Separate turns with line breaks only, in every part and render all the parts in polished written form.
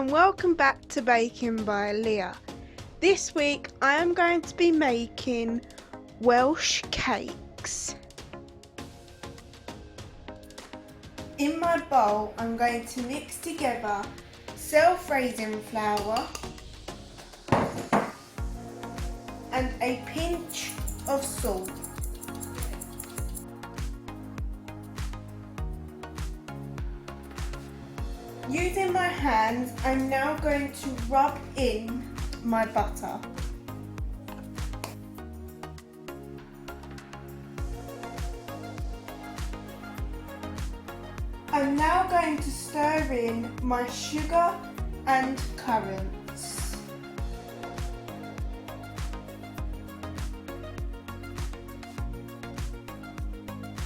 and welcome back to Baking by Leah. This week I am going to be making Welsh cakes. In my bowl I'm going to mix together self-raising flour and a pinch of salt. Using my hands, I'm now going to rub in my butter. I'm now going to stir in my sugar and currants.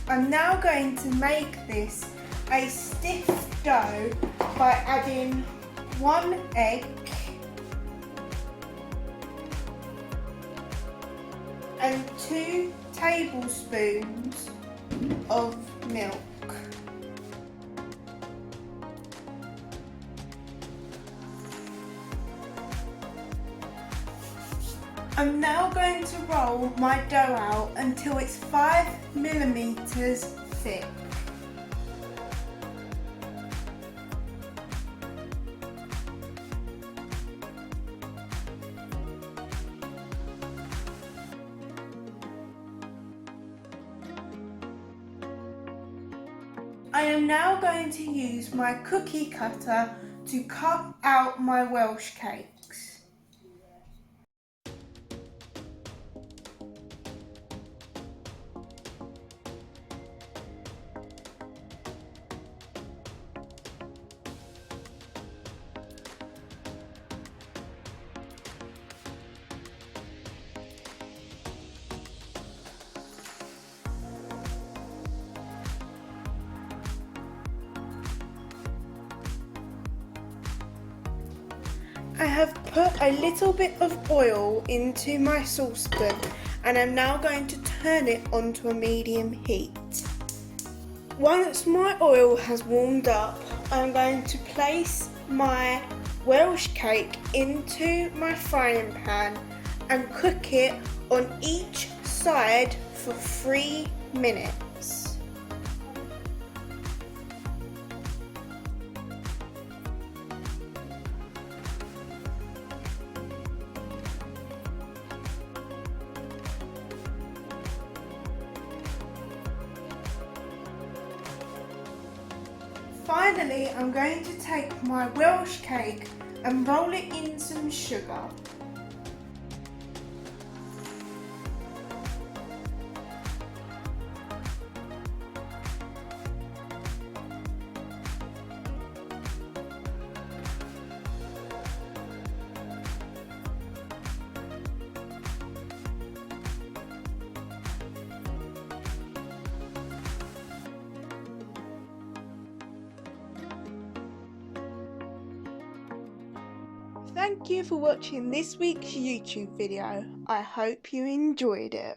I'm now going to make this a stiff dough by adding 1 egg and 2 tablespoons of milk. I'm now going to roll my dough out until it's 5mm thick. I am now going to use my cookie cutter to cut out my Welsh cakes. I have put a little bit of oil into my saucepan and I'm now going to turn it onto a medium heat. Once my oil has warmed up, I'm going to place my Welsh cake into my frying pan and cook it on each side for 3 minutes. Finally, I'm going to take my Welsh cake and roll it in some sugar. Thank you for watching this week's YouTube video. I hope you enjoyed it.